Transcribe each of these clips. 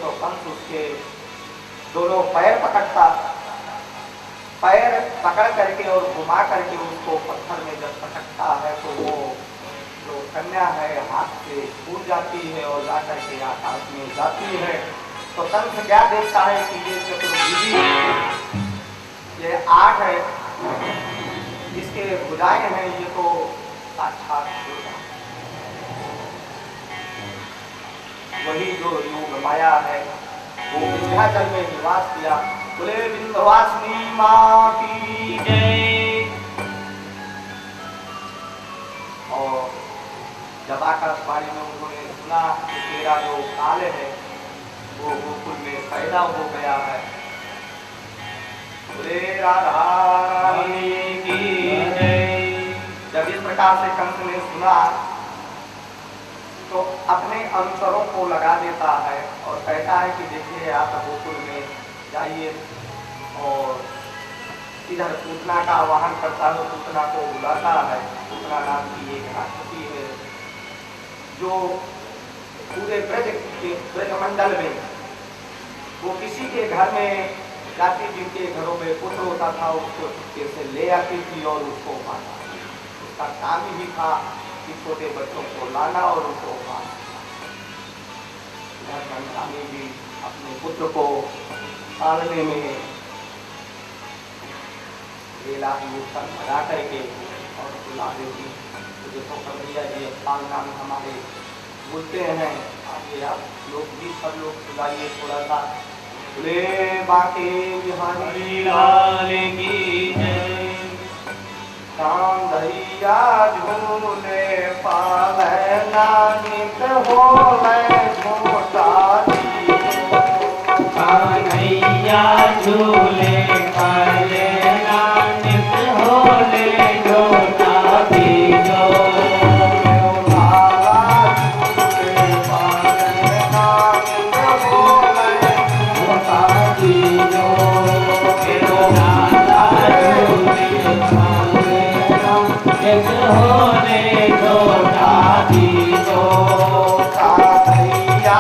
तो कंस उसके दोनों पैर पकड़ता, पैर पकड़ करके और घुमा करके उसको पत्थर में जब पटकता है तो वो जो कन्या है हाथ से छूट जाती है और जा करके आकाश में जाती है। तो कंस क्या देखता है कि ये चतुर्भुजी, ये आठ है, इसके भुजाएं हैं, ये तो साक्षात दुर्गा, वही जो योग माया है वो विंध्याचल में निवास किया। बोले विंध्यवासिनी मां की जय। और जब आकाशवाणी में उन्होंने सुना कि तेरा जो काल है वो गोकुल में पैदा हो गया है, बोले राधा रानी की जय। जब इस प्रकार से कंस ने सुना तो अपने अनुचरों को लगा देता है और कहता है कि देखिए आप गोकुल में जाइए और इधर पूतना का आवाहन करता है, पूतना को बुलाता है। पूतना नाम की एक राक्षसी है जो पूरे ब्रजमंडल में वो किसी के घर में जाती, जिनके घरों में पुत्र होता था उसको चुपके से ले आती थी और उसको मारना, उसका काम ही था कि छोटे बच्चों को लाना और उनको मारना। स्वामी भी अपने पुत्र को पालने में बेला लगा करके और बुला देती। तो देखो कन्हैया जी पालना में हमारे बोलते हैं, आगे आप लोग भी सब लोग सुनाइए थोड़ा सा। बोले बाके बिहारी लाल की जय। कांधैया झूले पाले नानित होले झूठा दी। कान्हैया झूले पाले नानित होले झूठा दीजो। होने छोटा दी तो कान्हैया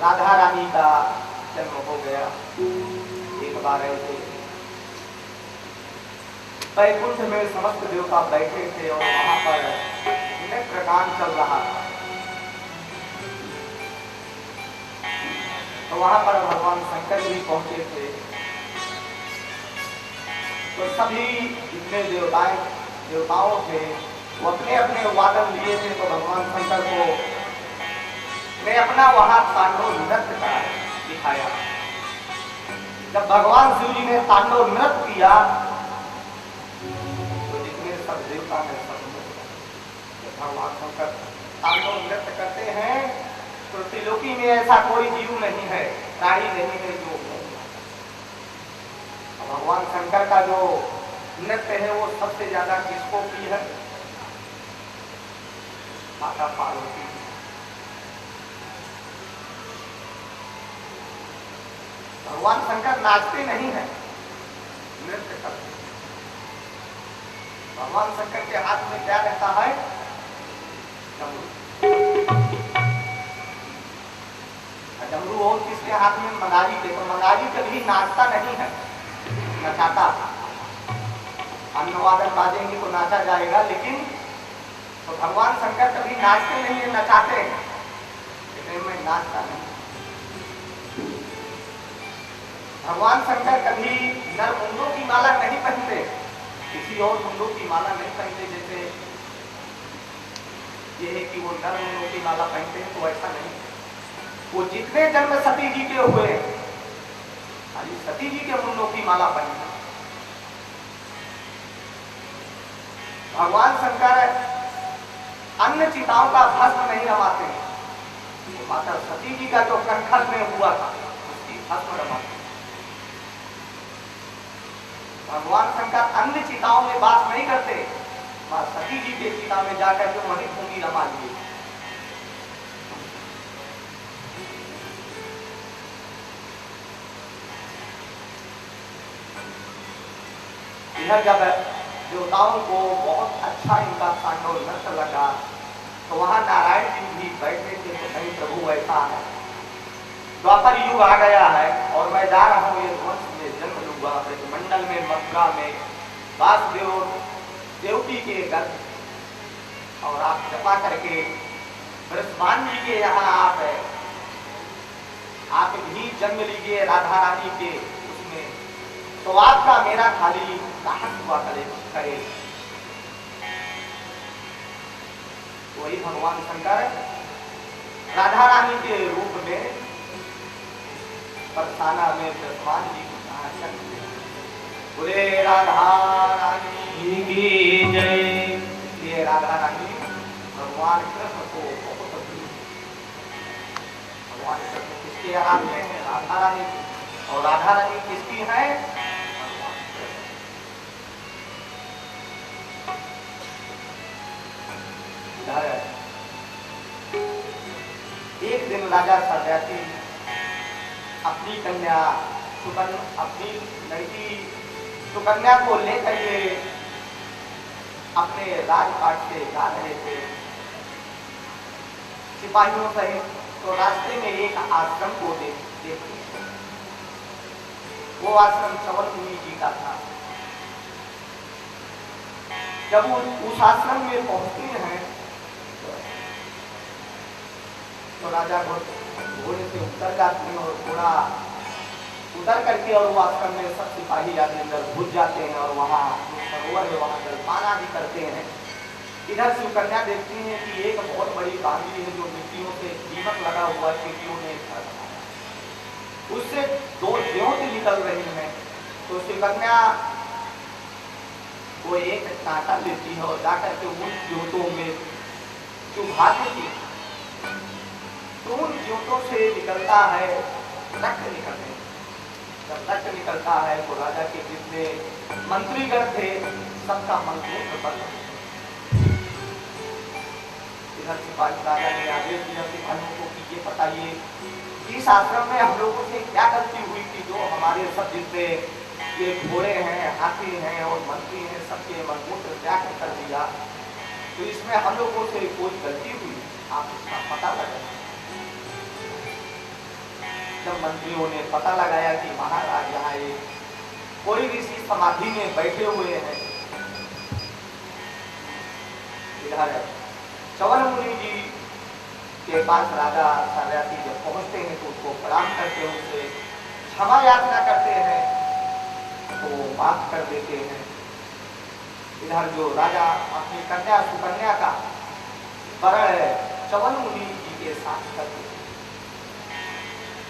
राधा रानी का जन्म हो गया। एक बार ऐसे वैकुंठ में समस्त देवता बैठे थे और वहां पर नृत्यगान चल रहा था। तो वहां पर भगवान शंकर भी पहुंचे थे। तो सभी जितने देवताओं थे वो अपने अपने वादन लिए थे। तो भगवान शंकर को ने अपना वहां तांडव नृत्य दिखाया। जब भगवान शिव जी ने तांडव नृत्य किया तो जितने सब देवता ने सब भगवान शंकर तांडव नृत्य करते हैं तो त्रिलोकी में ऐसा कोई जीव नहीं है, प्राणी नहीं है जो भगवान शंकर का जो नृत्य है वो सबसे ज्यादा किसको की है? माता पार्वती। भगवान शंकर नाचते नहीं है, नृत्य करते। भगवान शंकर के हाथ में क्या रहता है? डमरू। और किसके हाथ में? मदारी के। तो मदारी कभी नाचता नहीं है, नचाता। अन्नवादन बाजेंगे तो नाचा जाएगा, लेकिन तो भगवान शंकर कभी नाचते नहीं है, नचाते हैं, लेकिन मैं नाचता नहीं। भगवान शंकर कभी नर मुंडों की माला नहीं पहनते, किसी और मुंडों की माला नहीं पहनते। जैसे ये है कि वो नर मुंडों की माला पहनते हैं, तो ऐसा नहीं। वो जितने जन्म सती जी के हुए खाली सती जी के मुंडों की माला पहनते। भगवान शंकर अन्य चिताओं का भस्म नहीं रमाते, माता सती जी का जो कंठस्थ में हुआ था उसकी भस्म रमाते। भगवान शंकर अन्य चिताओं में वास नहीं करते, मां सती जी के चिता में जाकर के वही भूमि रमा लिए। इधर जब देवताओं को बहुत अच्छा इनका तांडव नृत्य लगा तो वहां नारायण जी भी बैठे थे। तो नहीं प्रभु ऐसा है, द्वापर युग आ गया है और मैं जा रहा हूँ ये वंश में जन्म लूंगा, मंडल में, मथुरा में, वासुदेव देवकी के गर्भ, और आप जपा करके बृहस्पति जी के यहाँ आप भी जन्म लीजिए राधा रानी के उसमें, तो आपका मेरा खाली कहा हुआ करे। वही भगवान शंकर राधा रानी के रूप में बरसाना में विराजमान जी को कहा करते हैं। बोले राधा रानी की जय। ये राधा रानी भगवान कृष्ण को बहुत प्रिय। भगवान कृष्ण किसके आराधने हैं? राधा रानी की। और राधा रानी किसकी है? भगवान कृष्ण। एक दिन राजा सत्यार्थी अपनी कन्या अपनी लड़की सुकन्या को लेकर के अपने राजपाट से जा रहे थे सिपाहियों सहित। तो रास्ते में एक आश्रम को देखते, वो आश्रम चवन मुनि जी का था। जब उस आश्रम में पहुंचते हैं तो राजा घोड़े से उतर जाते हैं और घोड़ा उतर करके और वो आश्रम में सब सिपाही आदि अंदर घुस जाते हैं और वहाँ सरोवर है वहाँ जलपान आदि करते हैं। इधर सुकन्या देखती हैं कि एक बहुत बड़ी बांधी है जो मिट्टियों से दीमक लगा हुआ चीटियों ने घर बनाया, उससे दो ज्योति निकल रही हैं। तो सुकन्या वो एक कांटा लेती है और जाकर के उन ज्योतों में चुभा देती है। तो उन ज्योतों से निकलता है रक्त निकलते। जब रक्त निकलता है तो राजा के जितने मंत्रीगण थे सबका मंत्रों पर इधर सिपाही राजा ने आदेश दिया सिपाहियों को कि ये बताइए इस आश्रम में हम लोगों से क्या गलती हुई कि जो हमारे सब जितने ये घोड़े हैं, हाथी हैं और मंत्री हैं सबके मलमूत्र त्याग कर दिया। तो इसमें हम लोगों से कोई गलती हुई, आप इसका पता लगाएं। जब मंत्रियों ने पता लगाया कि महाराज यहाँ कोई ऋषि समाधि में बैठे हुए हैं, इधर चवन मुनि जी के पास राजा सत्यार्थी जब पहुंचते हैं तो उसको प्रणाम करते हैं, उससे क्षमा याचना करते हैं तो माफ कर देते हैं। इधर जो राजा अपनी कन्या सुकन्या का वरण चवन मुनि जी के साथ करते हैं।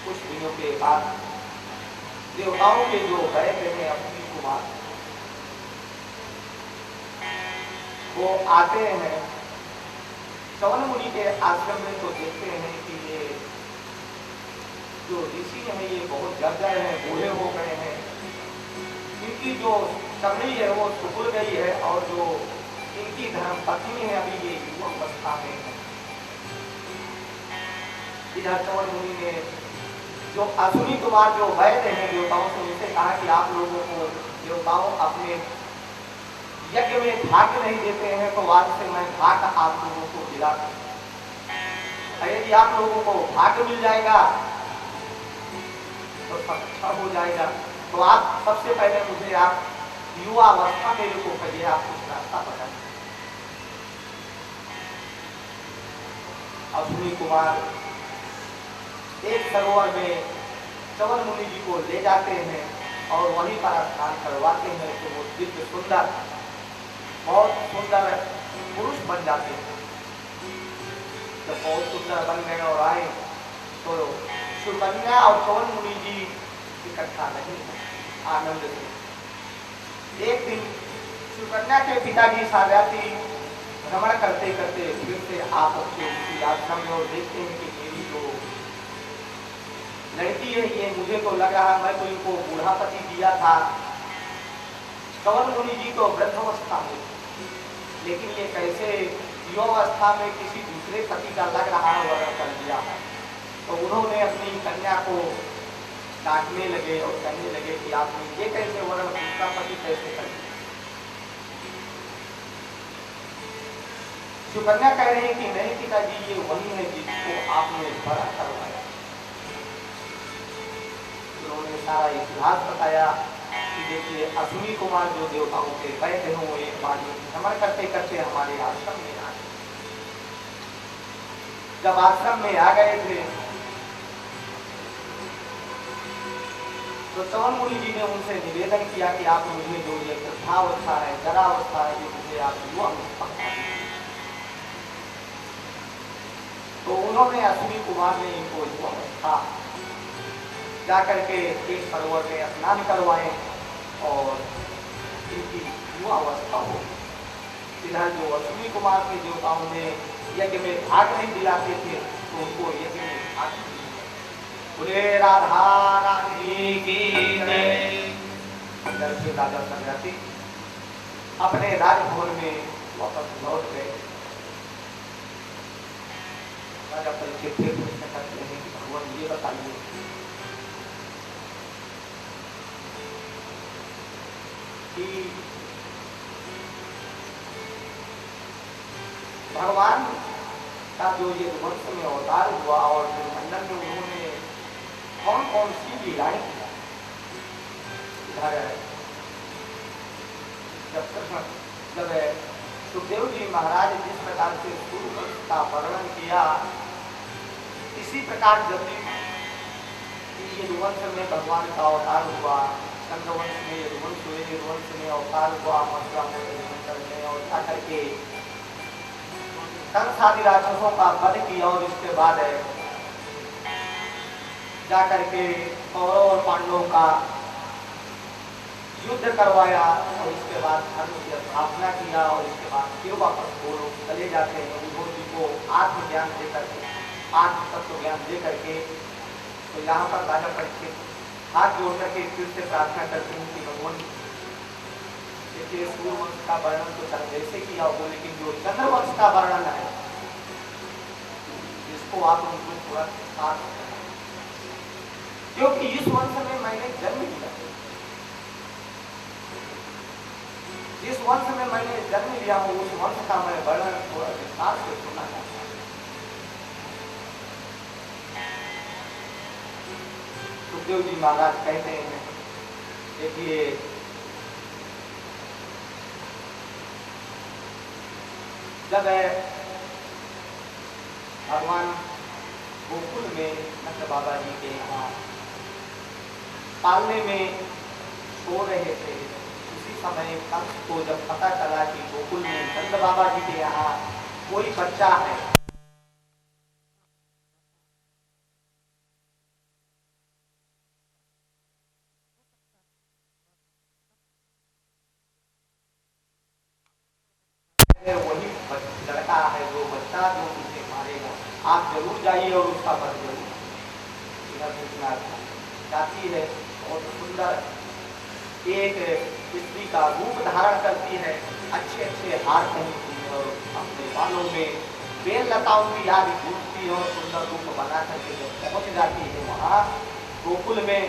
कुछ दिनों के बाद देवताओं के जो वैद्य हैं अश्विनी कुमार वो आते हैं चवन मुनि के आश्रम में। तो देखते हैं कि ये जो ऋषि हैं ये बहुत जर्जर हैं, बूढ़े हो गए हैं, इनकी जो चमड़ी है वो सुकुड़ गई है और जो इनकी धर्मपत्नी है अभी ये युवा अवस्था में है। इधर चवन मुनि ने जो अश्विनी कुमार जो वैद्य हैं देवताओं से उनसे कहा कि आप लोगों को देवताओं अपने यज्ञ में भाग नहीं देते हैं तो आज से मैं भाग आप लोगों को दिला दूं। यदि आप लोगों को भाग मिल जाएगा तो सब अच्छा हो जाएगा। तो आप सबसे पहले मुझे आप युवा अवस्था मेरे को कहिए, आप कुछ रास्ता बताइए। अश्विनी कुमार एक सरोवर में चवन मुनि जी को ले जाते हैं और वहीं पर स्नान करवाते हैं। तो वो दिव्य सुंदर बहुत सुंदर पुरुष बन जाते हैं। जब बहुत सुंदर बन गए और आए तो सुकन्या और चवन मुनि जी इकट्ठा नहीं है आनंद से। एक दिन सुकन्या के पिताजी सत्यार्थी भ्रमण करते करते फिर से आप उसी आश्रम में और देखते हैं कि मेरी जो लड़की है ये मुझे तो लग रहा मैं तो इनको बूढ़ापति दिया था। चवन मुनि जी तो वृद्धावस्था में, लेकिन ये कैसे युवावस्था में किसी दूसरे पति का लग रहा वर्ण कर दिया है। तो उन्होंने अपनी कन्या को डांटने लगे और कहने लगे कि आपने ये कैसे वर्ण दूसरा पति कैसे कर दिया। सुकन्या कह रही कि नहीं पिताजी ये वही है जिसको आपने बड़ा करवाया। उन्होंने सारा इतिहास बताया कि देखिए अश्विनी कुमार जो देवताओं के वैद्य हैं वो एक बार भ्रमण करते करते हमारे आश्रम में आ गए। जब आश्रम में आ गए थे तो चवन मुनि जी ने उनसे निवेदन किया कि आप मुझे जो ये वृद्धावस्था है, जरावस्था है, ये मुझे आप युवा अवस्था उन्होंने अश्विनी कुमार ने इनको जो अवस्था जाकर के एक सरोवर में स्नान करवाए और इनकी युवा अवस्था हो। इधर जो अश्विनी कुमार के देवताओं ने यज्ञ में भाग नहीं दिलाते थे तो उनको यज्ञ में भाग बोले राधा रानी की जय। अंदर से राजा सन्यासी अपने राजभवन में वापस लौट गए। राजा परीक्षित फिर प्रश्न करते हैं कि भगवान ये बताइए कि भगवान का जो ये वंश में अवतार हुआ और मंडल में उन्होंने कौन कौन सी लीलाएं किया। जब सुखदेव जी महाराज जिस प्रकार से सूर्य वंश का वर्णन किया इसी प्रकार जब यदुवंश में भगवान का अवतार हुआ, चंद्रवंश में यदुवंश हुए, यदुवंश में अवतार हुआ मथुरा में और जाकर के कंस आदि राक्षसों का वध किया और इसके बाद जाकर के कौरव और पांडवों का युद्ध करवाया और इसके बाद धर्म की स्थापना किया और इसके बाद फिर वापस वो लोग चले जाते हैं उद्धव जी को आत्मज्ञान देकर के आत्म तत्व ज्ञान दे करके। तो यहाँ पर राजा परीक्षित हाथ जोड़ करके फिर से प्रार्थना करते हैं कि भगवान देखिए सूर्यवंश का वर्णन तो वैसे किया हो लेकिन जो चंद्रवंश का वर्णन है इसको आप उनको थोड़ा साथ क्योंकि इस वंश में मैंने जन्म लिया, जिस वंश में मैंने जन्म लिया हूँ उस वंश का मैं वर्णन थोड़ा विस्तार से सुनना चाहता हूँ। सुखदेव जी महाराज कहते हैं देखिए जब भगवान गोकुल में नंद बाबा जी के यहाँ पालने में सो रहे थे उसी समय कंस को जब पता चला कि गोकुल में नंद बाबा जी के यहाँ कोई बच्चा है वही लड़का है जो बच्चा जो उसे मारेगा आप जरूर जाइए और उसका वध जरूर। जाती है बहुत सुंदर एक स्त्री का रूप धारण करती है, अच्छे अच्छे हार पहनती है और अपने बालों में बेल लताओं की याद गूंजती है और सुंदर रूप बना करके जब पहुंच जाती है वहाँ गोकुल में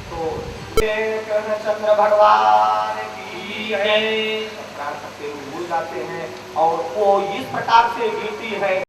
तो चंद्र भगवान की है भूल जाते हैं और वो इस प्रकार से गिरती है